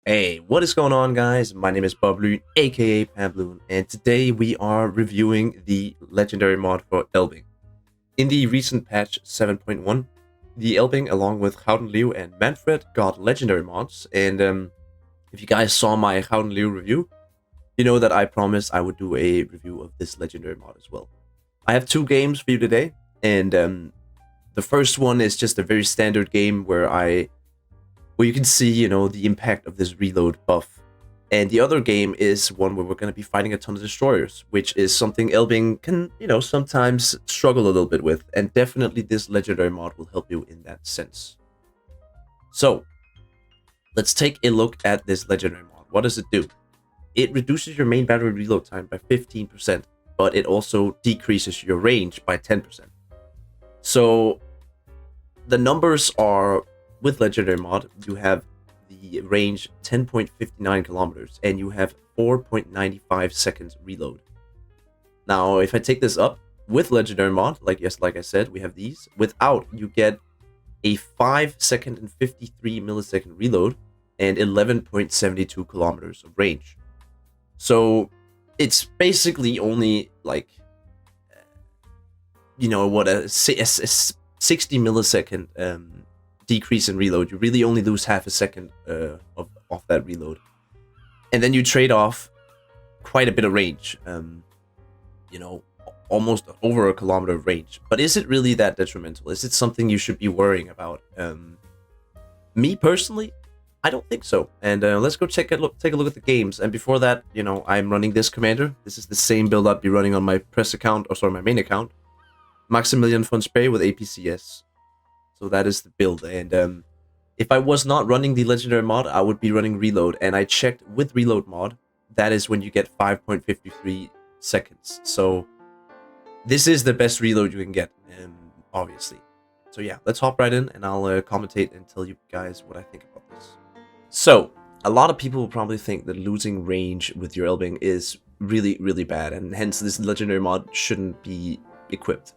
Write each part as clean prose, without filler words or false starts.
Hey, what is going on, guys? My name is Bobloon, aka Pabloon, and today we are reviewing the legendary mod for Elbing. In the recent patch 7.1, the Elbing, along with Howden Liu and Manfred, got legendary mods, and if you guys saw my Howden Liu review, you know that I promised I would do a review of this legendary mod as well. I have two games for you today, and the first one is just a very standard game where you can see, the impact of this reload buff. And the other game is one where we're going to be fighting a ton of destroyers, which is something Elbing can, sometimes struggle a little bit with. And definitely this legendary mod will help you in that sense. So, let's take a look at this legendary mod. What does it do? It reduces your main battery reload time by 15%, but it also decreases your range by 10%. So, the numbers are... With legendary mod, you have the range 10.59 kilometers, and you have 4.95 seconds reload. Now, if I take this up with legendary mod, like I said, we have these. Without, you get a 5 second and 53 millisecond reload and 11.72 kilometers of range. So it's basically only like, a 60 millisecond decrease in reload. You really only lose half a second off that reload, and then you trade off quite a bit of range, almost over a kilometer of range. But is it really that detrimental? Is it something you should be worrying about? Me personally, I don't think so. And let's go take a look at the games. And before that, I'm running this commander. This is the same build I'd be running on my press account, or sorry, my main account. Maximilian von Spey with APCS. So that is the build, and if I was not running the legendary mod, I would be running reload, and I checked with reload mod, that is when you get 5.53 seconds. So this is the best reload you can get, obviously. So yeah, let's hop right in, and I'll commentate and tell you guys what I think about this. So, a lot of people will probably think that losing range with your Elbing is really, really bad, and hence this legendary mod shouldn't be equipped.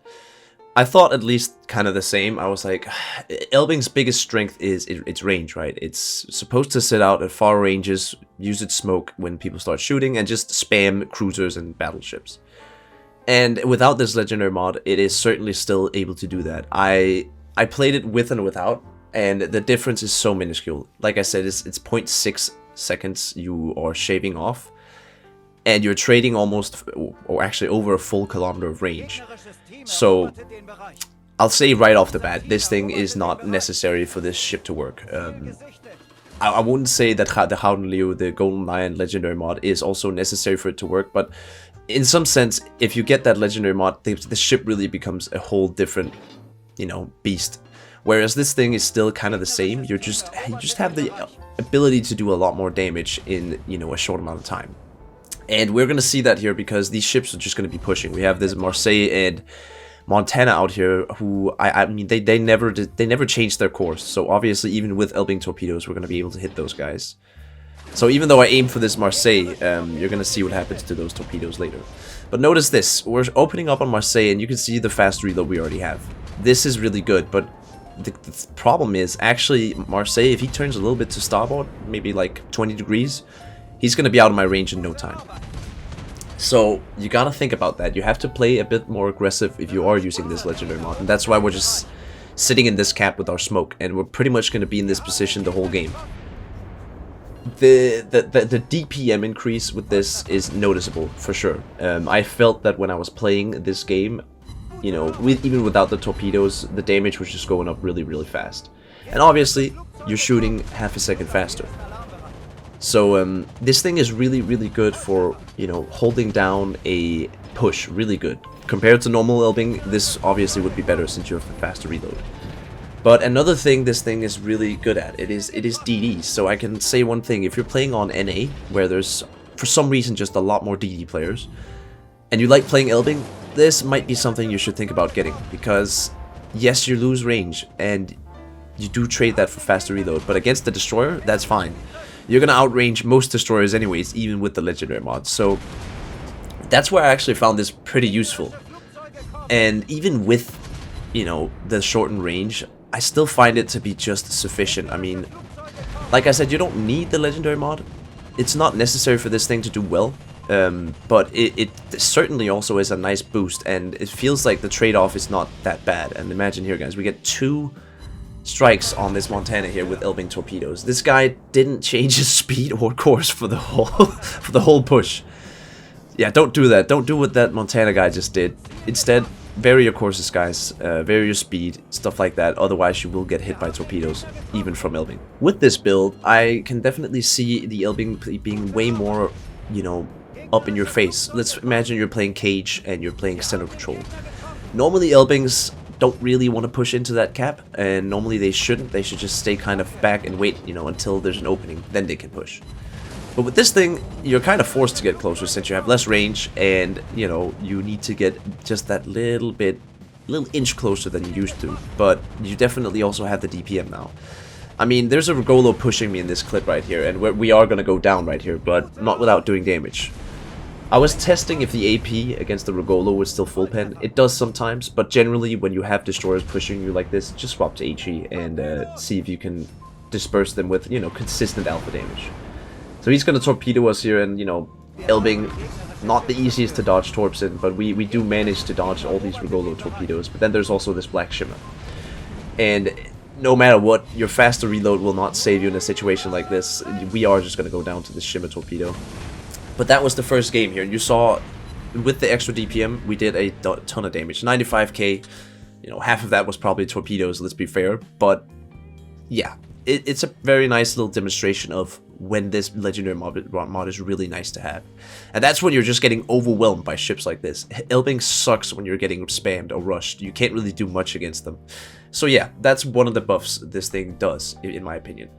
I thought at least kind of the same. I was like, Elbing's biggest strength is its range, right? It's supposed to sit out at far ranges, use its smoke when people start shooting, and just spam cruisers and battleships. And without this legendary mod, it is certainly still able to do that. I played it with and without, and the difference is so minuscule. Like I said, it's 0.6 seconds you are shaving off, and you're trading almost, or actually over a full kilometer of range. So, I'll say right off the bat, this thing is not necessary for this ship to work. I wouldn't say that the Howden Liu, the Golden Lion legendary mod, is also necessary for it to work, but in some sense, if you get that legendary mod, the ship really becomes a whole different, beast. Whereas this thing is still kind of the same. You just have the ability to do a lot more damage in, a short amount of time. And we're going to see that here because these ships are just going to be pushing. We have this Marseille and Montana out here who, I mean, they never changed their course. So obviously, even with Elbing torpedoes, we're going to be able to hit those guys. So even though I aim for this Marseille, you're going to see what happens to those torpedoes later. But notice this. We're opening up on Marseille, and you can see the fast reload we already have. This is really good, but the problem is, actually, Marseille, if he turns a little bit to starboard, maybe like 20 degrees, he's going to be out of my range in no time. So, you gotta think about that. You have to play a bit more aggressive if you are using this legendary mod. And that's why we're just sitting in this cap with our smoke. And we're pretty much going to be in this position the whole game. The DPM increase with this is noticeable, for sure. I felt that when I was playing this game, even without the torpedoes, the damage was just going up really, really fast. And obviously, you're shooting half a second faster. So this thing is really, really good for, holding down a push, really good. Compared to normal Elbing, this obviously would be better since you have a faster reload. But another thing this thing is really good at, it is DD. So I can say one thing, if you're playing on NA, where there's, for some reason, just a lot more DD players, and you like playing Elbing, this might be something you should think about getting. Because, yes, you lose range, and you do trade that for faster reload, but against the destroyer, that's fine. You're going to outrange most destroyers anyways, even with the legendary mod. So that's where I actually found this pretty useful. And even with, the shortened range, I still find it to be just sufficient. I mean, Like I said, you don't need the legendary mod. It's not necessary for this thing to do well. But it certainly also is a nice boost, and it feels like the trade-off is not that bad. And imagine here, guys, we get 2 strikes on this Montana here with Elbing torpedoes. This guy didn't change his speed or course for the whole push. Yeah, don't do that. Don't do what that Montana guy just did. Instead, vary your courses, guys. Vary your speed, stuff like that. Otherwise, you will get hit by torpedoes, even from Elbing. With this build, I can definitely see the Elbing being way more, you know, up in your face. Let's imagine you're playing Cage and you're playing Center Control. Normally, Elbings don't really want to push into that cap, and normally they shouldn't. They should just stay kind of back and wait, you know, until there's an opening, then they can push. But with this thing, you're kind of forced to get closer since you have less range, and, you know, you need to get just that little inch closer than you used to. But you definitely also have the DPM now. I mean, there's a Rugolo pushing me in this clip right here, and we are going to go down right here, but not without doing damage. I was testing if the AP against the Rugolo was still full pen. It does sometimes, but generally when you have destroyers pushing you like this, just swap to HE and see if you can disperse them with, you know, consistent alpha damage. So he's going to torpedo us here, and, you know, Elbing, not the easiest to dodge torps in, but we do manage to dodge all these Rugolo torpedoes. But then there's also this Black Shimmer. And no matter what, your faster reload will not save you in a situation like this. We are just going to go down to the Shimmer torpedo. But that was the first game here. You saw, with the extra DPM, we did a ton of damage. 95k, you know, half of that was probably torpedoes, let's be fair. But, yeah, it's a very nice little demonstration of when this legendary mod is really nice to have. And that's when you're just getting overwhelmed by ships like this. Elbing sucks when you're getting spammed or rushed. You can't really do much against them. So yeah, that's one of the buffs this thing does, in my opinion.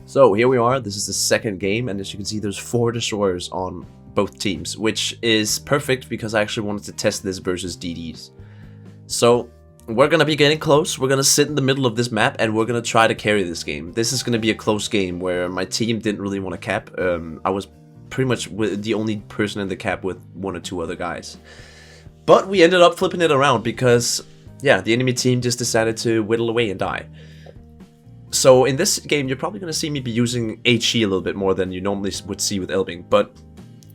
So here we are, this is the second game, and as you can see there's 4 destroyers on both teams, which is perfect because I actually wanted to test this versus DDs. So we're gonna be getting close, we're gonna sit in the middle of this map, and we're gonna try to carry this game. This is gonna be a close game where my team didn't really want to cap. I was pretty much the only person in the cap with 1 or 2 other guys. But we ended up flipping it around because, yeah, the enemy team just decided to whittle away and die. So in this game, you're probably going to see me be using HE a little bit more than you normally would see with Elbing. But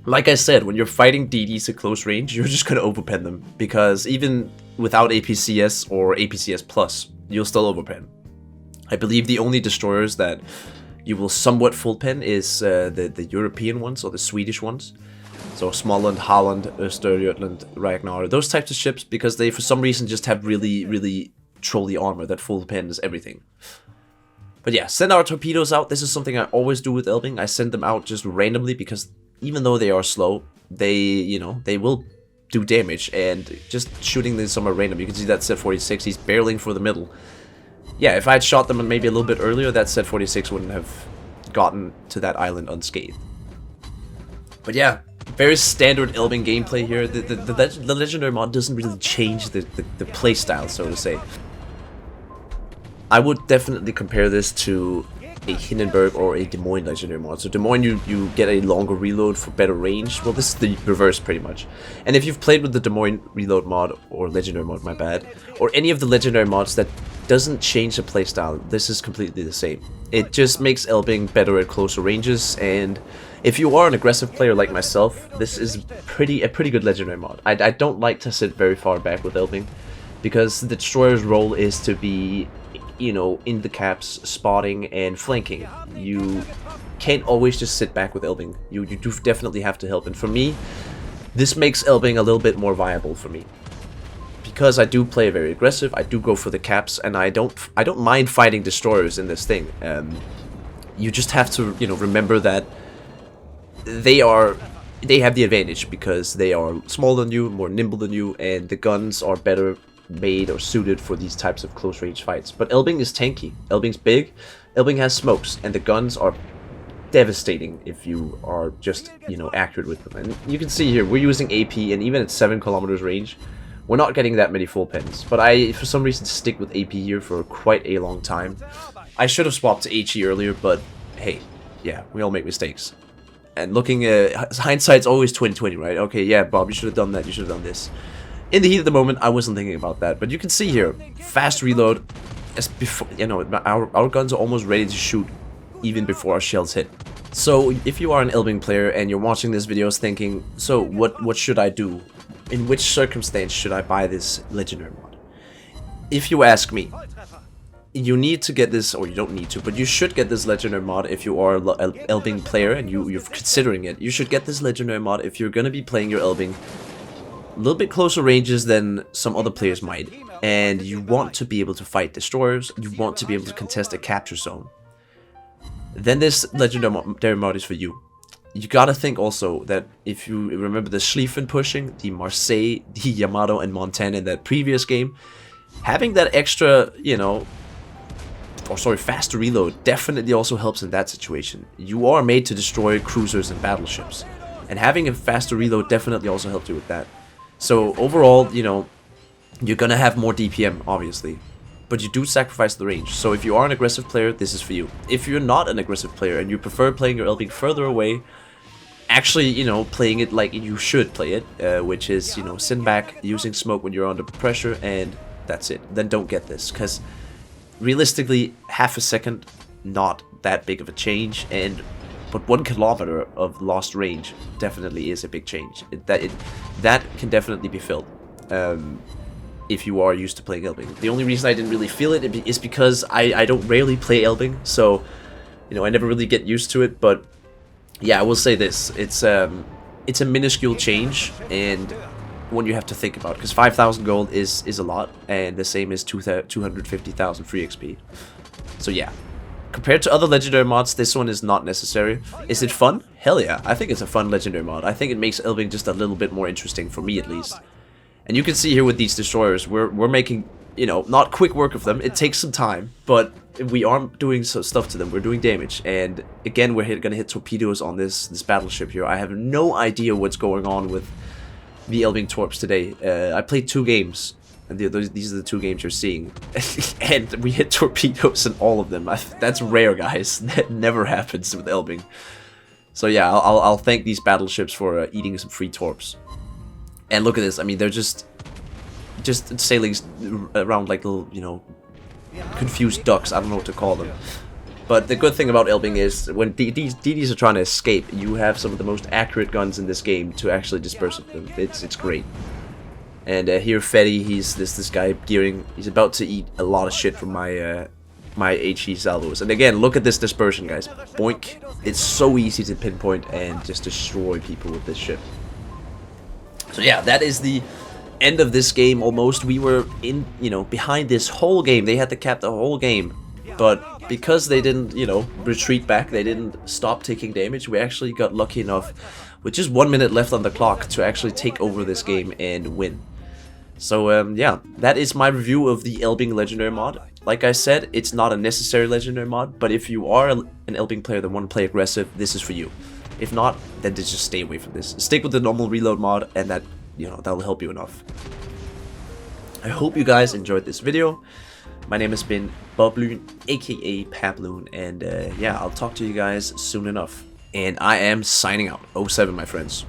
like I said, when you're fighting DDs at close range, you're just going to overpen them. Because even without APCS or APCS Plus, you'll still overpen. I believe the only destroyers that you will somewhat full pen is the European ones or the Swedish ones. So Småland, Holland, Östergötland, Ragnar, those types of ships, because they for some reason just have really trolley armor that full pens everything. But yeah, send our torpedoes out. This is something I always do with Elbing. I send them out just randomly because even though they are slow, they, you know, they will do damage. And just shooting them somewhere random, you can see that set 46, he's barreling for the middle. Yeah, if I had shot them maybe a little bit earlier, that set 46 wouldn't have gotten to that island unscathed. But yeah, very standard Elbing gameplay here. The legendary mod doesn't really change the playstyle, so to say. I would definitely compare this to a Hindenburg or a Des Moines legendary mod. So Des Moines, you get a longer reload for better range. Well, this is the reverse pretty much. And if you've played with the Des Moines reload mod, or legendary mod, my bad, or any of the legendary mods that doesn't change the playstyle, this is completely the same. It just makes Elbing better at closer ranges, and if you are an aggressive player like myself, this is a pretty good legendary mod. I don't like to sit very far back with Elbing, because the destroyer's role is to be, you know, in the caps, spotting and flanking. You can't always just sit back with Elbing. You do definitely have to help, and for me, this makes Elbing a little bit more viable for me. Because I do play very aggressive, I do go for the caps, and I don't mind fighting destroyers in this thing. You just have to, you know, remember that they have the advantage because they are smaller than you, more nimble than you, and the guns are better made or suited for these types of close range fights. But Elbing is tanky. Elbing's big. Elbing has smokes, and the guns are devastating if you are just, you know, accurate with them. And you can see here, we're using AP, and even at 7 kilometers range, we're not getting that many full pens. But I, for some reason, stick with AP here for quite a long time. I should have swapped to HE earlier, but hey, yeah, we all make mistakes. And looking at hindsight's always 20/20, right? Okay, yeah, Bob, you should have done that. You should have done this. In the heat of the moment, I wasn't thinking about that. But you can see here, fast reload. As before, you know, our guns are almost ready to shoot even before our shells hit. So if you are an Elbing player and you're watching this video thinking, so what should I do? In which circumstance should I buy this legendary mod? If you ask me, you need to get this, or you don't need to, but you should get this legendary mod if you are an Elbing player and you're considering it. You should get this legendary mod if you're going to be playing your Elbing a little bit closer ranges than some other players might, and you want to be able to fight destroyers, you want to be able to contest a capture zone, then this legendary mod is for you. You gotta think also that if you remember the Schlieffen pushing, the Marseille, the Yamato and Montana in that previous game, having that extra, you know, faster reload definitely also helps in that situation. You are made to destroy cruisers and battleships, and having a faster reload definitely also helps you with that. So overall, you know, you're gonna have more DPM, obviously, but you do sacrifice the range. So if you are an aggressive player, this is for you. If you're not an aggressive player and you prefer playing your Elbing further away, actually, you know, playing it like you should play it, which is, you know, sitting back, using smoke when you're under pressure, and that's it. Then don't get this, because realistically, half a second, not that big of a change, but 1 kilometer of lost range definitely is a big change. That can definitely be filled if you are used to playing Elbing. The only reason I didn't really feel it is because I don't rarely play Elbing, so, you know, I never really get used to it. But yeah, I will say this: it's a minuscule change, and one you have to think about, because 5,000 gold is a lot, and the same is 250,000 free XP. So yeah. Compared to other legendary mods, this one is not necessary. Is it fun? Hell yeah, I think it's a fun legendary mod. I think it makes Elbing just a little bit more interesting, for me at least. And you can see here with these destroyers, we're making, you know, not quick work of them. It takes some time, but we aren't doing stuff to them. We're doing damage. And again, we're gonna hit torpedoes on this battleship here. I have no idea what's going on with the Elbing Torps today. I played 2 games. And these are the 2 games you're seeing, and we hit torpedoes in all of them. That's rare, guys. That never happens with Elbing. So yeah, I'll thank these battleships for eating some free torps. And look at this. I mean, they're just sailing around like little, you know, confused ducks. I don't know what to call them. But the good thing about Elbing is when DDs are trying to escape, you have some of the most accurate guns in this game to actually disperse them. It's great. And here Fetty, he's this guy gearing. He's about to eat a lot of shit from my my HE salvos. And again, look at this dispersion, guys. Boink! It's so easy to pinpoint and just destroy people with this ship. So yeah, that is the end of this game. Almost, we were in, you know, behind this whole game. They had to cap the whole game, but because they didn't, you know, retreat back, they didn't stop taking damage. We actually got lucky enough, with just 1 minute left on the clock, to actually take over this game and win. So yeah, that is my review of the Elbing legendary mod. Like I said, it's not a necessary legendary mod, but if you are an Elbing player that want to play aggressive, this is for you. If not, then just stay away from this. Stick with the normal reload mod, and that, you know, that'll help you enough. I hope you guys enjoyed this video. My name has been WobbleJelly, aka Pabloon, and yeah, I'll talk to you guys soon enough. And I am signing out. 07, my friends.